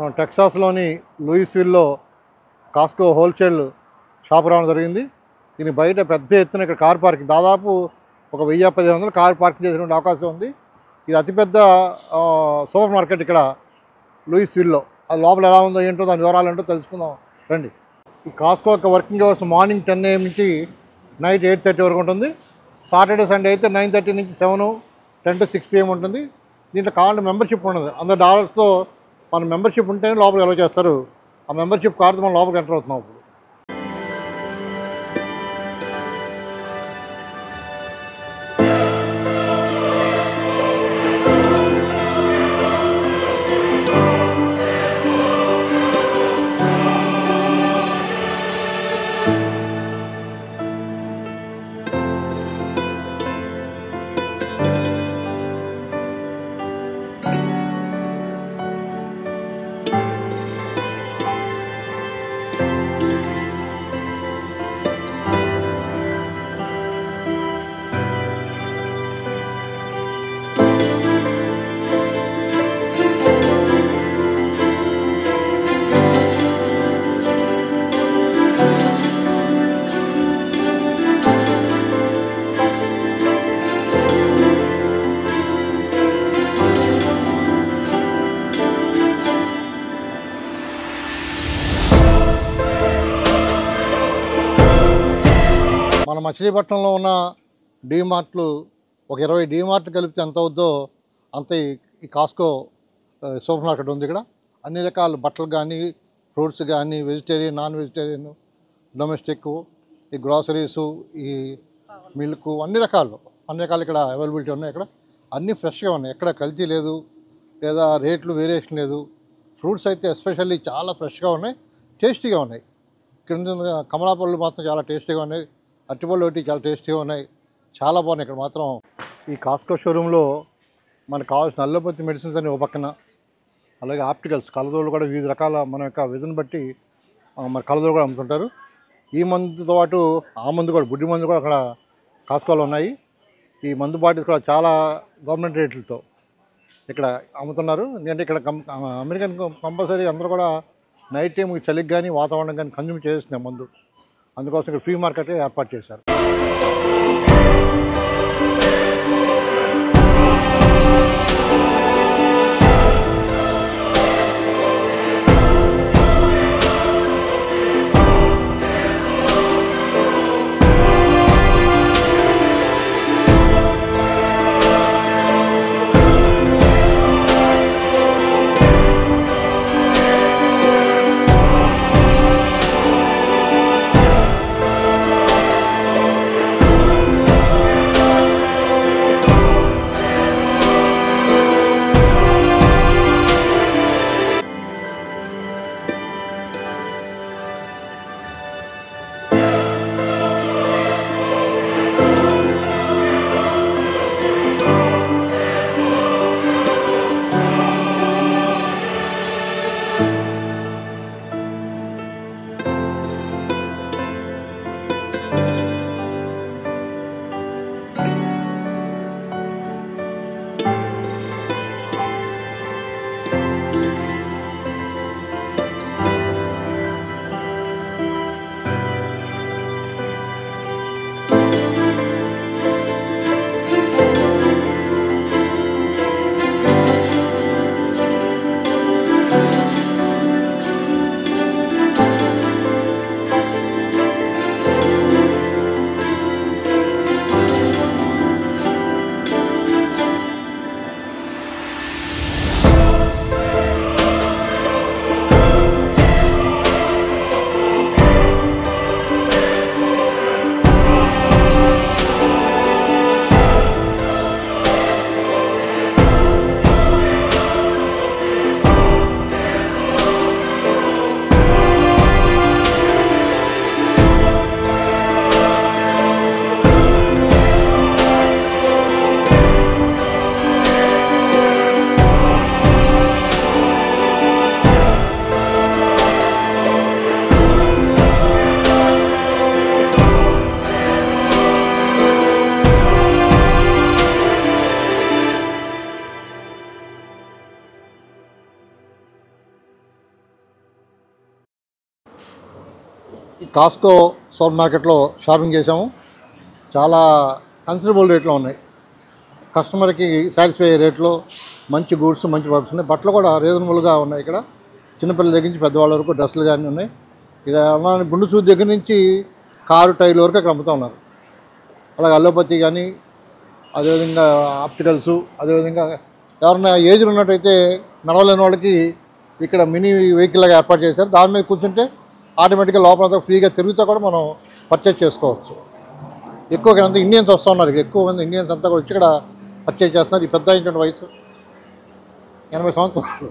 మనం టెక్సాస్లోని లూయిస్విల్లో కాస్కో wholesale shop రావడం జరిగింది. దీని బయట పెద్ద ఎత్తున ఇక్కడ కార్ పార్కింగ్ దాదాపు ఒక 1000-1500 కార్ పార్కింగ్ చేసినటువంటి అవకాశం ఉంది. ఇది అతిపెద్ద సూపర్ మార్కెట్ ఇక్కడ లూయిస్విల్లో. అది లోపల ఎలా ఉందో ఏంటో దాని వివరాలు ఏంటో తెలుసుకుందాం రండి. ఈ కాస్కో యొక్క వర్కింగ్ అవర్స్ మార్నింగ్ 10 AM నుంచి నైట్ 8:30 వరకు ఉంటుంది. సాటర్డే సండే అయితే 9:30 నుంచి 7, 10 to 6 PM ఉంటుంది. దీంట్లో కావాలంటే మెంబర్షిప్ ఉండదు. $100తో మన మెంబర్షిప్ ఉంటేనే లోపలికి ఎలా చేస్తారు. ఆ మెంబర్షిప్ కార్డు మనం లోపలికి ఎంటర్ అవుతున్నాం. ఇప్పుడు మన మచిలీపట్నంలో ఉన్న డీమార్ట్లు ఒక 20 డీమార్ట్లు కలిపితే ఎంత అవుద్దో అంత ఈ కాస్కో సూపర్ మార్కెట్ ఉంది. ఇక్కడ అన్ని రకాల బట్టలు కానీ, ఫ్రూట్స్ కానీ, వెజిటేరియన్, నాన్ వెజిటేరియన్, డొమెస్టిక్, ఈ గ్రాసరీసు, ఈ మిల్క్, అన్ని రకాలు ఇక్కడ అవైలబిలిటీ ఉన్నాయి. ఇక్కడ అన్నీ ఫ్రెష్గా ఉన్నాయి. ఎక్కడ కల్తీ లేదు, లేదా రేట్లు వేరియేషన్ లేదు. ఫ్రూట్స్ అయితే ఎస్పెషల్లీ చాలా ఫ్రెష్గా ఉన్నాయి, టేస్టీగా ఉన్నాయి. ఇక్కడ కమలాపళ్ళు మాత్రం చాలా టేస్టీగా ఉన్నాయి. అరటిపళ్ళు ఒకటి చాలా టేస్టీగా ఉన్నాయి, చాలా బాగున్నాయి. ఇక్కడ మాత్రం ఈ కాస్కో షోరూంలో మనకు కావాల్సిన అల్లోపతి మెడిసిన్స్ అని ఒక పక్కన, అలాగే ఆప్టికల్స్ కళ్ళజోళ్ళు కూడా వివిధ రకాల మన యొక్క విధుని బట్టి మన కళ్ళజోళ్ళు కూడా అమ్ముతుంటారు. ఈ మందుతో పాటు ఆ మందు కూడా, బుడ్డి మందు కూడా అక్కడ కాస్కోలో ఉన్నాయి. ఈ మందు బాటిల్స్ కూడా చాలా గవర్నమెంట్ రేట్లతో ఇక్కడ అమ్ముతున్నారు. ఎందుకంటే ఇక్కడ అమెరికన్ కంపల్సరీ అందరూ కూడా నైట్ టైం చలికి కానీ వాతావరణం కానీ కన్జ్యూమ్ చేస్తున్నాయి మందు. అందుకోసం ఇక్కడ ఫ్రీ మార్కెట్ ఏర్పాటు చేశారు. కాస్కో సూపర్ మార్కెట్లో షాపింగ్ చేసాము. చాలా కన్సిడరబుల్ రేట్లో ఉన్నాయి. కస్టమర్కి సాటిస్ఫై అయ్యే రేట్లో మంచి గూడ్స్, మంచి ప్రొడక్ట్స్ ఉన్నాయి. బట్టలు కూడా రీజనబుల్గా ఉన్నాయి. ఇక్కడ చిన్నపిల్లల దగ్గర నుంచి పెద్దవాళ్ళ వరకు డ్రెస్సులు కానీ ఉన్నాయి. ఇక్కడ గుండు చూసి దగ్గర నుంచి కారు టైర్ల వరకు ఇక్కడ అమ్ముతూ ఉన్నారు. అలాగే అల్లోపతి కానీ, అదేవిధంగా ఆప్టికల్స్, అదేవిధంగా ఎవరైనా ఏజ్లు ఉన్నట్టయితే నడవలేని వాళ్ళకి ఇక్కడ మినీ వెహికల్ లాగా ఏర్పాటు చేశారు. దాని మీద కూర్చుంటే ఆటోమేటిక్గా లోపలంతా ఫ్రీగా తిరుగుతూ కూడా మనం పర్చేజ్ చేసుకోవచ్చు. ఎక్కువగా అంతా ఇండియన్స్ వస్తూ ఉన్నారు. ఇక్కడ ఎక్కువ మంది ఇండియన్స్ అంతా కూడా వచ్చి ఇక్కడ పర్చేజ్ చేస్తున్నారు. ఈ పెద్ద అయినటువంటి వయసు 80 సంవత్సరాలు.